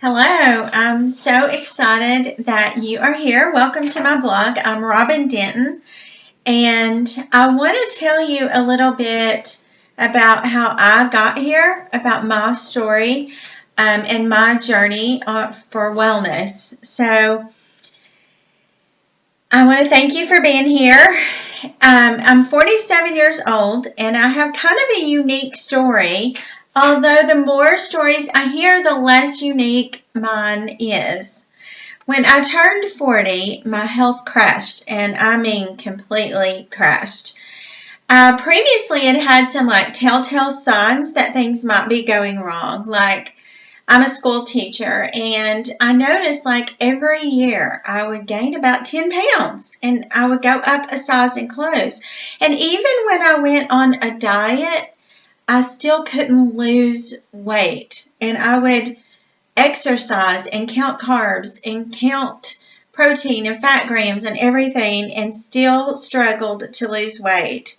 Hello, I'm so excited that you are here. Welcome to my blog. I'm Robin Denton, and I want to tell you a little bit about how I got here, about my story, and my journey for wellness. So, I want to thank you for being here. I'm 47 years old, and I have kind of a unique story. Although the more stories I hear, the less unique mine is. When I turned 40, my health crashed, and I mean completely crashed. Previously had had some telltale signs that things might be going wrong. Like, I'm a school teacher, and I noticed every year I would gain about 10 pounds, and I would go up a size in clothes. And even when I went on a diet, I still couldn't lose weight, and I would exercise and count carbs and count protein and fat grams and everything and still struggled to lose weight.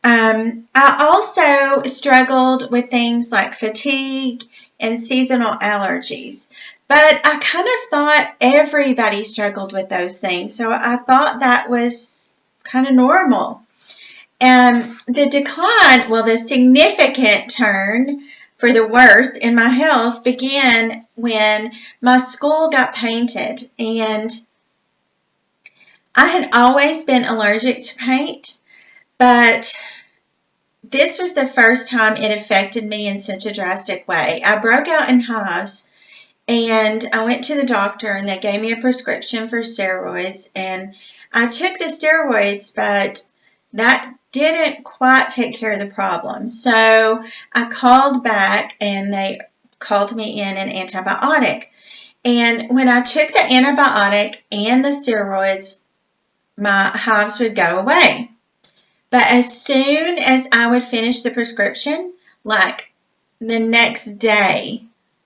I also struggled with things like fatigue and seasonal allergies. But I kind of thought everybody struggled with those things. So I thought that was kind of normal. The significant turn for the worse in my health began when my school got painted. And I had always been allergic to paint, but this was the first time it affected me in such a drastic way. I broke out in hives, and I went to the doctor, and they gave me a prescription for steroids, and I took the steroids, but that didn't quite take care of the problem. So I called back, and they called me in an antibiotic. And when I took the antibiotic and the steroids, my hives would go away. But as soon as I would finish the prescription, like the next day,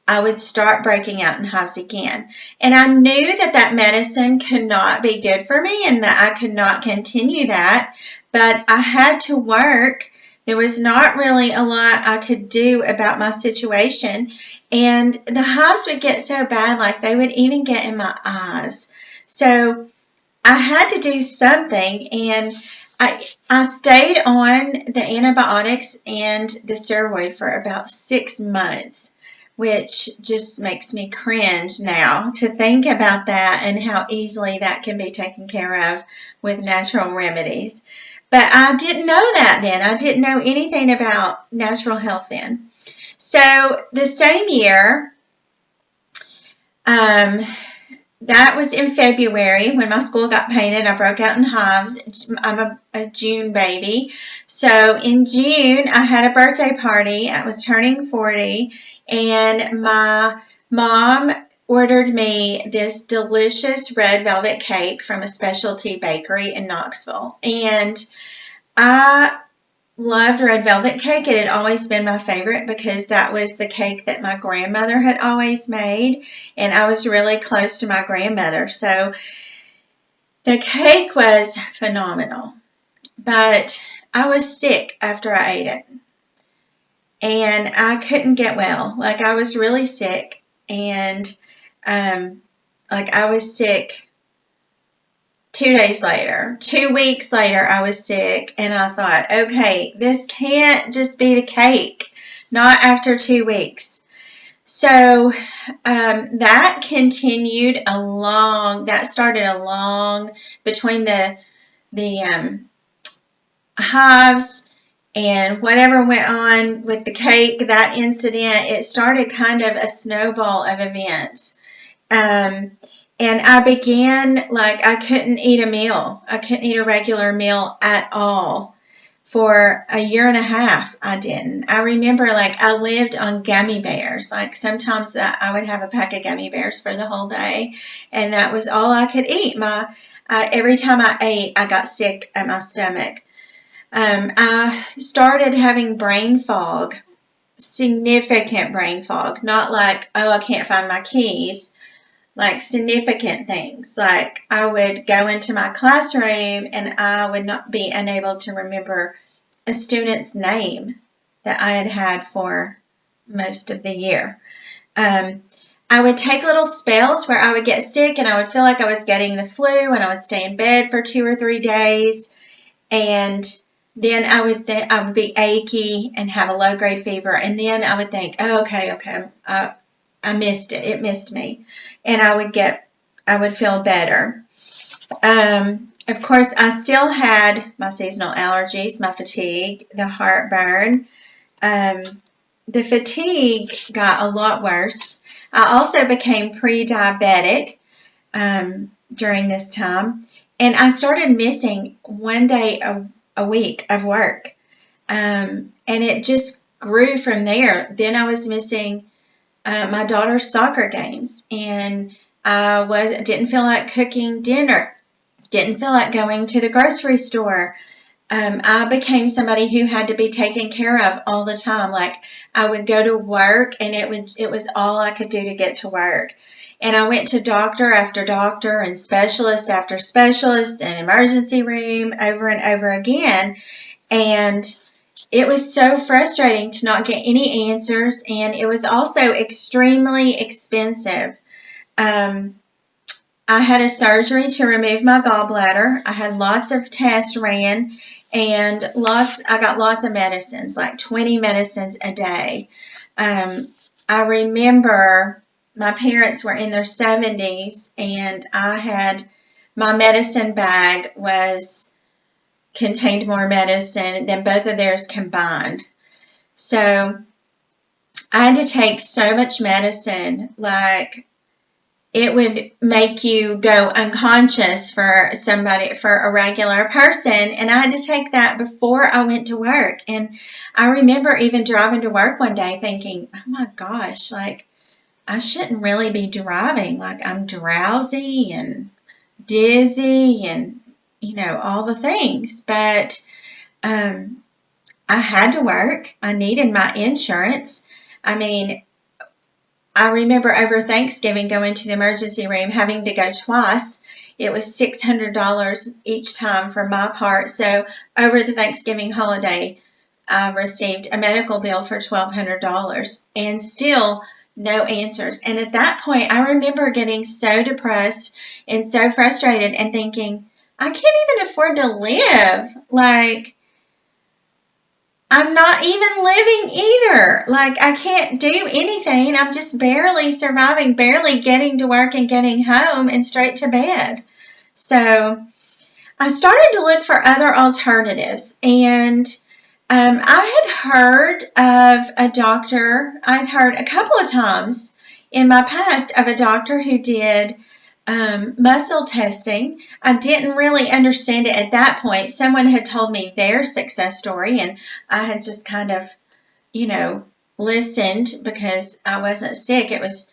I would start breaking out in hives again. And I knew that medicine could not be good for me and that I could not continue that. But I had to work. There was not really a lot I could do about my situation. And the hives would get so bad, they would even get in my eyes. So I had to do something, and I stayed on the antibiotics and the steroid for about 6 months, which just makes me cringe now to think about that and how easily that can be taken care of with natural remedies. But I didn't know that then. I didn't know anything about natural health then. So the same year, that was in February when my school got painted. I broke out in hives. I'm a June baby. So in June, I had a birthday party. I was turning 40, and my mom ordered me this delicious red velvet cake from a specialty bakery in Knoxville. And I loved red velvet cake. It had always been my favorite because that was the cake that my grandmother had always made, and I was really close to my grandmother. So the cake was phenomenal, but I was sick after I ate it, and I couldn't get well. I was really sick, and I was sick 2 days later. 2 weeks later, I was sick, and I thought, okay, this can't just be the cake, not after 2 weeks. So that started along between the hives and whatever went on with the cake, that incident. It started kind of a snowball of events. And I began, I couldn't eat a meal. I couldn't eat a regular meal at all. For a year and a half, I didn't. I remember, I lived on gummy bears. Sometimes I would have a pack of gummy bears for the whole day, and that was all I could eat. Every time I ate, I got sick at my stomach. I started having brain fog, significant brain fog, not I can't find my keys. Significant things. I would go into my classroom and I would not be unable to remember a student's name that I had had for most of the year. I would take little spells where I would get sick and I would feel like I was getting the flu, and I would stay in bed for 2 or 3 days, and then I would be achy and have a low grade fever, and then I would think, oh, okay, I missed it. It missed me, and I would feel better. Of course, I still had my seasonal allergies, my fatigue, the heartburn. The fatigue got a lot worse. I also became pre-diabetic during this time, and I started missing one day a week of work, and it just grew from there. Then I was missing my daughter's soccer games, and I didn't feel like cooking dinner, didn't feel like going to the grocery store. I became somebody who had to be taken care of all the time. Like, I would go to work, and it was all I could do to get to work. And I went to doctor after doctor and specialist after specialist and emergency room over and over again. And it was so frustrating to not get any answers, and it was also extremely expensive. I had a surgery to remove my gallbladder. I had lots of tests ran, and I got lots of medicines, like 20 medicines a day. I remember my parents were in their 70s, and my medicine bag contained more medicine than both of theirs combined. So I had to take so much medicine, like it would make you go unconscious for a regular person. And I had to take that before I went to work. And I remember even driving to work one day thinking, oh my gosh, like, I shouldn't really be driving. Like, I'm drowsy and dizzy and, all the things. But I had to work. I needed my insurance. I remember over Thanksgiving going to the emergency room, having to go twice. It was $600 each time for my part. So over the Thanksgiving holiday, I received a medical bill for $1,200, and still no answers. And at that point, I remember getting so depressed and so frustrated and thinking, I can't even afford to live. Like, I'm not even living either. Like, I can't do anything. I'm just barely surviving, barely getting to work and getting home and straight to bed. So I started to look for other alternatives. And I had heard of a doctor. I'd heard a couple of times in my past of a doctor who did muscle testing. I didn't really understand it at that point. Someone had told me their success story, and I had just kind of, listened because I wasn't sick. It was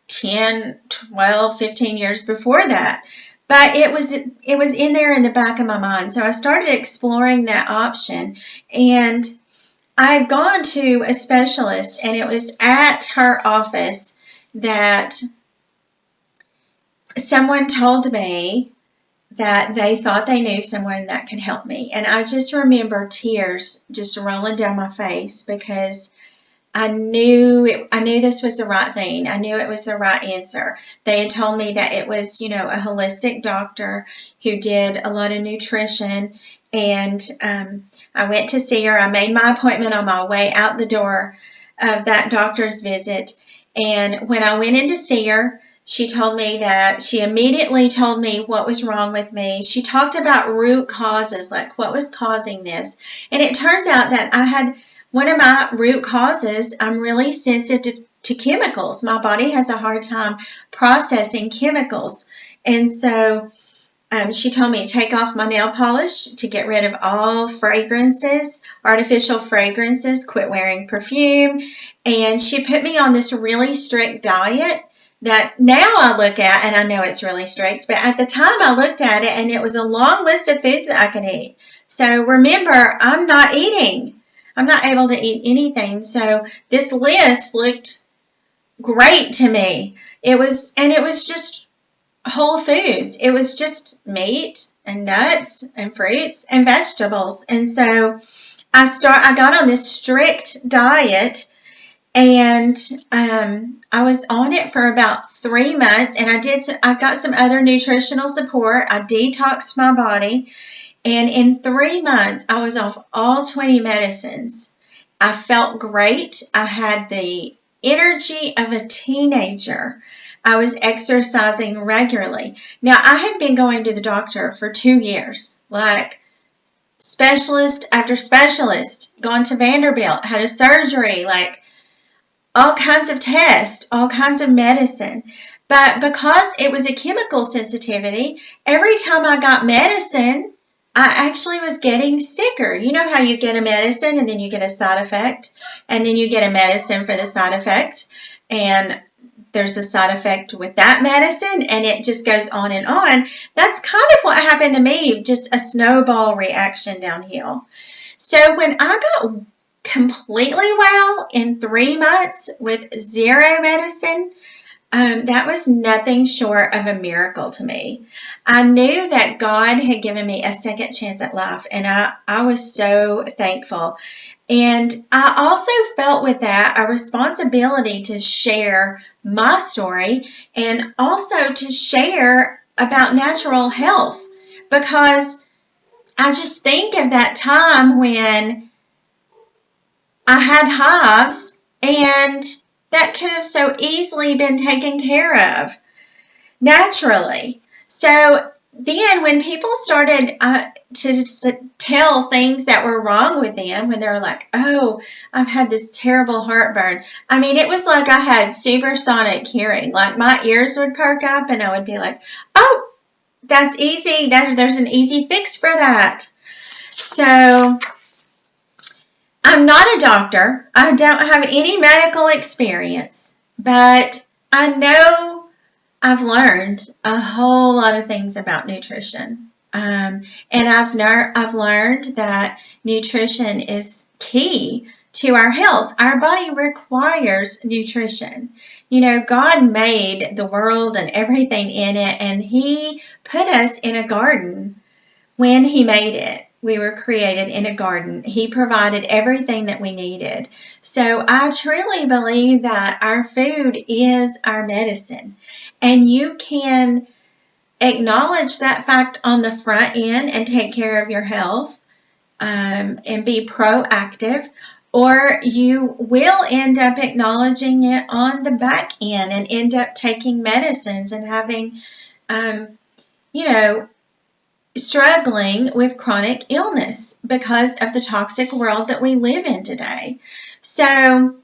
10, 12, 15 years before that. But it was in there in the back of my mind. So I started exploring that option, and I had gone to a specialist, and it was at her office that someone told me that they thought they knew someone that could help me. And I just remember tears just rolling down my face because I knew this was the right thing. I knew it was the right answer. They had told me that it was, a holistic doctor who did a lot of nutrition. And I went to see her. I made my appointment on my way out the door of that doctor's visit. And when I went in to see her, she immediately told me what was wrong with me. She talked about root causes, like what was causing this. And it turns out that one of my root causes, I'm really sensitive to chemicals. My body has a hard time processing chemicals. And so she told me to take off my nail polish, to get rid of all fragrances, artificial fragrances, quit wearing perfume. And she put me on this really strict diet that now I look at, and I know it's really strict, but at the time I looked at it, and it was a long list of foods that I could eat. So remember, I'm not eating. I'm not able to eat anything. So this list looked great to me. It was just whole foods. It was just meat and nuts and fruits and vegetables. And so I got on this strict diet, And I was on it for about 3 months, and I got some other nutritional support. I detoxed my body, and in 3 months, I was off all 20 medicines. I felt great. I had the energy of a teenager. I was exercising regularly. Now, I had been going to the doctor for 2 years, like specialist after specialist, gone to Vanderbilt, had a surgery, like all kinds of tests, all kinds of medicine. But because it was a chemical sensitivity, every time I got medicine, I actually was getting sicker. You know how you get a medicine and then you get a side effect, and then you get a medicine for the side effect, and there's a side effect with that medicine, and it just goes on and on. That's kind of what happened to me, just a snowball reaction downhill. So when I got completely well in 3 months with zero medicine, that was nothing short of a miracle to me. I knew that God had given me a second chance at life, and I was so thankful. And I also felt with that a responsibility to share my story and also to share about natural health, because I just think of that time when I had hives, and that could have so easily been taken care of naturally. So then when people started to tell things that were wrong with them, when they were like, oh, I've had this terrible heartburn. I mean, it was like I had supersonic hearing. Like my ears would perk up and I would be like, oh, that's easy. There's an easy fix for that. So I'm not a doctor. I don't have any medical experience, but I know I've learned a whole lot of things about nutrition. And I've learned that nutrition is key to our health. Our body requires nutrition. You know, God made the world and everything in it, and He put us in a garden when He made it. We were created in a garden. He provided everything that we needed. So I truly believe that our food is our medicine. And you can acknowledge that fact on the front end and take care of your health and be proactive, or you will end up acknowledging it on the back end and end up taking medicines and having, struggling with chronic illness because of the toxic world that we live in today. So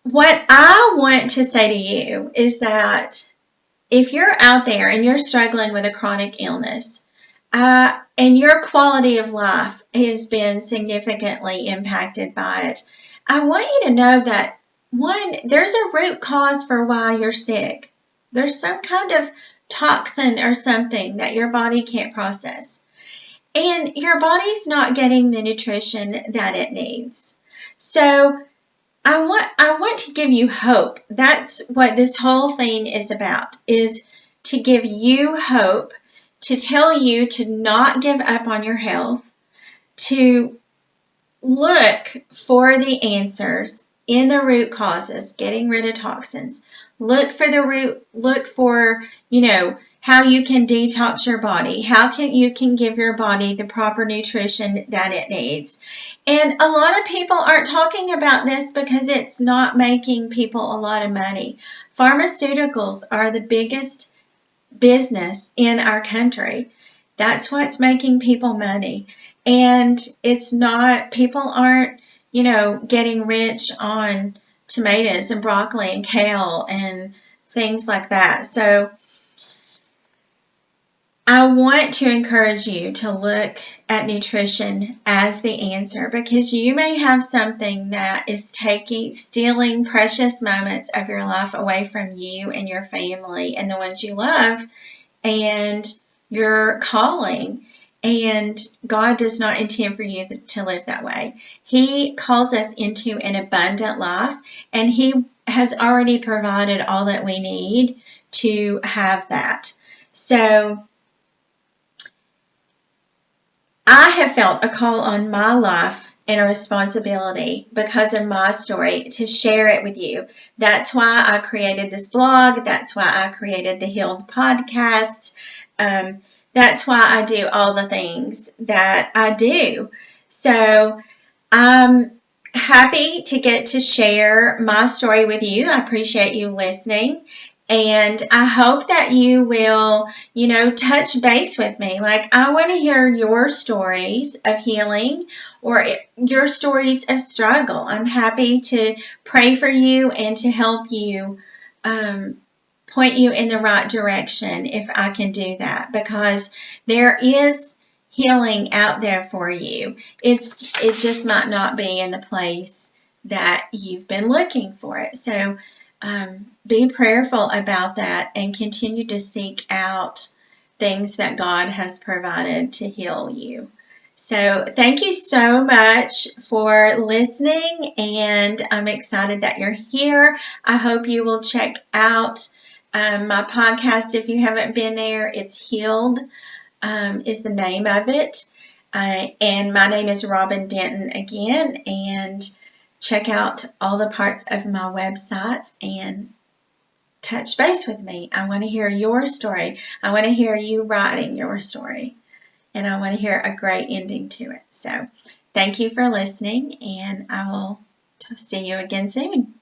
what I want to say to you is that if you're out there and you're struggling with a chronic illness, and your quality of life has been significantly impacted by it, I want you to know that, one, there's a root cause for why you're sick. There's some kind of toxin or something that your body can't process. And your body's not getting the nutrition that it needs. So I want to give you hope. That's what this whole thing is about, is to give you hope, to tell you to not give up on your health, to look for the answers in the root causes, getting rid of toxins. Look for how you can detox your body, you can give your body the proper nutrition that it needs. And a lot of people aren't talking about this because it's not making people a lot of money. Pharmaceuticals are the biggest business in our country. That's what's making people money. And it's not, people aren't, getting rich on tomatoes and broccoli and kale and things like that. So I want to encourage you to look at nutrition as the answer, because you may have something that is stealing precious moments of your life away from you and your family and the ones you love and your calling. And God does not intend for you to live that way. He calls us into an abundant life, and He has already provided all that we need to have that. So I have felt a call on my life and a responsibility because of my story to share it with you. That's why I created this blog. That's why I created the Healed podcast. That's why I do all the things that I do. So I'm happy to get to share my story with you. I appreciate you listening. And I hope that you will, touch base with me. Like, I want to hear your stories of healing or your stories of struggle. I'm happy to pray for you and to help you, point you in the right direction if I can do that, because there is healing out there for you. It just might not be in the place that you've been looking for it. So be prayerful about that and continue to seek out things that God has provided to heal you. So thank you so much for listening, and I'm excited that you're here. I hope you will check out my podcast if you haven't been there. It's Healed is the name of it. And my name is Robin Denton again, and check out all the parts of my website and touch base with me. I want to hear your story. I want to hear you writing your story, and I want to hear a great ending to it. So thank you for listening, and I will see you again soon.